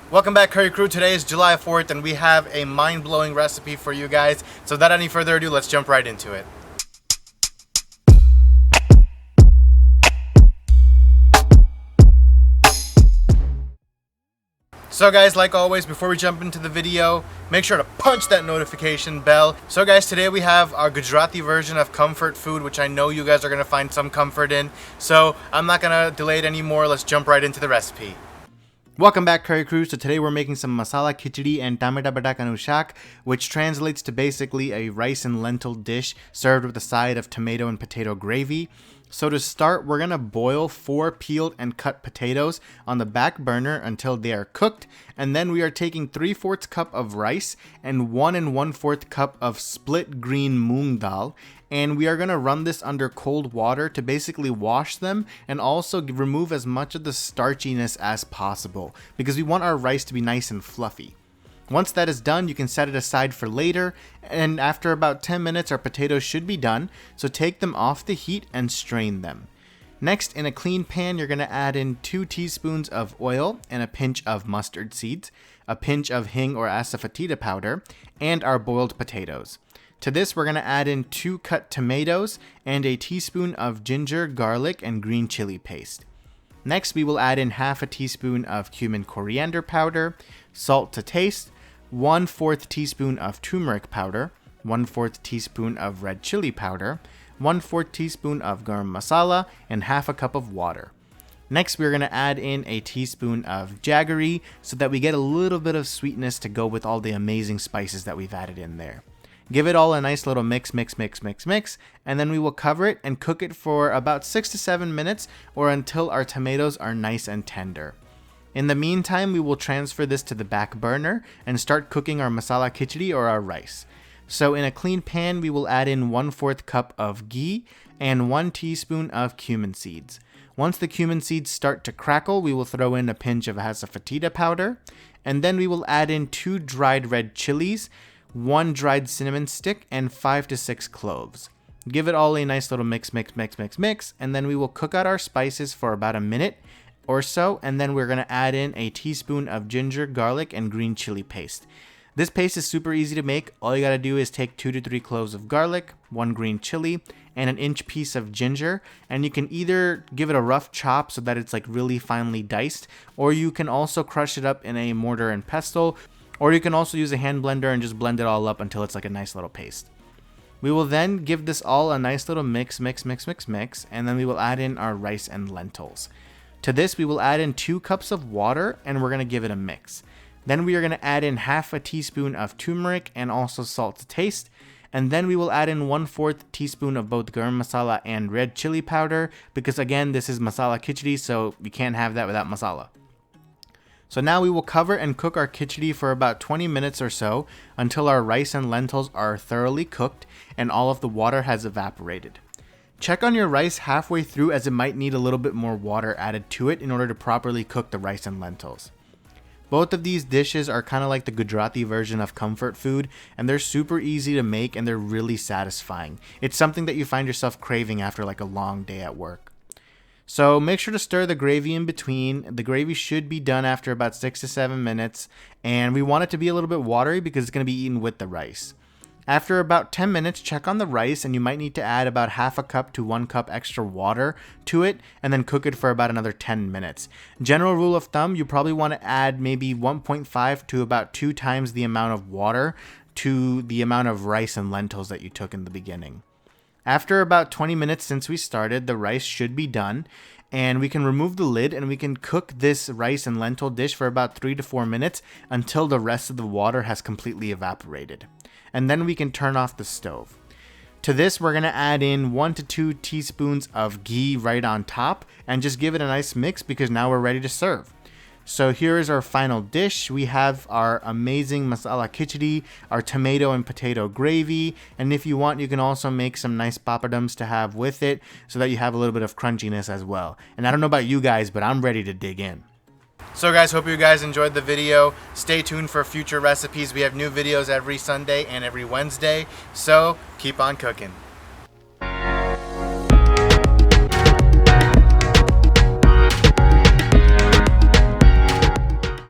Welcome back, Curry Crew. Today is July 4th and we have a mind-blowing recipe for you guys. So without any further ado, let's jump right into it. So guys, like always, before we jump into the video, make sure to punch that notification bell. So guys, today we have our Gujarati version of comfort food, which I know you guys are going to find some comfort in. So I'm not going to delay it anymore. Let's jump right into the recipe. Welcome back, Curry Crew. So today we're making some Masala Khichdi and Tamata Batakanu Shak, which translates to basically a rice and lentil dish served with a side of tomato and potato gravy. So to start, we're going to boil 4 peeled and cut potatoes on the back burner until they are cooked. And then we are taking 3/4 cup of rice and 1 1/4 cup of split green moong dal. And we are going to run this under cold water to basically wash them and also remove as much of the starchiness as possible because we want our rice to be nice and fluffy. Once that is done, you can set it aside for later, and after about 10 minutes our potatoes should be done, so take them off the heat and strain them. Next, in a clean pan, you're going to add in 2 teaspoons of oil and a pinch of mustard seeds, a pinch of hing or asafoetida powder, and our boiled potatoes. To this, we're going to add in 2 cut tomatoes and a teaspoon of ginger, garlic, and green chili paste. Next, we will add in half a teaspoon of cumin coriander powder, salt to taste, 1/4 teaspoon of turmeric powder, 1/4 teaspoon of red chili powder, 1/4 teaspoon of garam masala, and half a cup of water. Next, we're going to add in a teaspoon of jaggery so that we get a little bit of sweetness to go with all the amazing spices that we've added in there. Give it all a nice little mix, and then we will cover it and cook it for about 6 to 7 minutes or until our tomatoes are nice and tender. In the meantime, we will transfer this to the back burner and start cooking our masala khichdi or our rice. So in a clean pan, we will add in 1/4 cup of ghee and 1 teaspoon of cumin seeds. Once the cumin seeds start to crackle, we will throw in a pinch of asafoetida powder, and then we will add in 2 dried red chilies, 1 dried cinnamon stick, and 5 to 6 cloves. Give it all a nice little mix, and then we will cook out our spices for about a minute or so, and then we're going to add in a teaspoon of ginger, garlic, and green chili paste. This paste is super easy to make. All you got to do is take 2 to 3 cloves of garlic, 1 green chili, and an inch piece of ginger, and you can either give it a rough chop so that it's like really finely diced, or you can also crush it up in a mortar and pestle, or you can also use a hand blender and just blend it all up until it's like a nice little paste. We will then give this all a nice little mix, and then we will add in our rice and lentils. To this, we will add in 2 cups of water, and we're going to give it a mix. Then we are going to add in half a teaspoon of turmeric and also salt to taste. And then we will add in 1/4 teaspoon of both garam masala and red chili powder, because again, this is masala khichdi, so you can't have that without masala. So now we will cover and cook our khichdi for about 20 minutes or so until our rice and lentils are thoroughly cooked and all of the water has evaporated. Check on your rice halfway through, as it might need a little bit more water added to it in order to properly cook the rice and lentils. Both of these dishes are kind of like the Gujarati version of comfort food, and they're super easy to make and they're really satisfying. It's something that you find yourself craving after like a long day at work. So make sure to stir the gravy in between. The gravy should be done after about 6 to 7 minutes, and we want it to be a little bit watery because it's going to be eaten with the rice. After about 10 minutes, check on the rice, and you might need to add about half a cup to 1 cup extra water to it, and then cook it for about another 10 minutes. General rule of thumb, you probably want to add maybe 1.5 to about 2 times the amount of water to the amount of rice and lentils that you took in the beginning. After about 20 minutes since we started, the rice should be done, and we can remove the lid and we can cook this rice and lentil dish for about 3 to 4 minutes until the rest of the water has completely evaporated. And then we can turn off the stove. To this, we're going to add in 1 to 2 teaspoons of ghee right on top and just give it a nice mix because now we're ready to serve. So here is our final dish. We have our amazing masala khichdi, our tomato and potato gravy, and if you want, you can also make some nice papadums to have with it so that you have a little bit of crunchiness as well. And I don't know about you guys, but I'm ready to dig in. So guys, hope you guys enjoyed the video. Stay tuned for future recipes. We have new videos every Sunday and every Wednesday, so keep on cooking.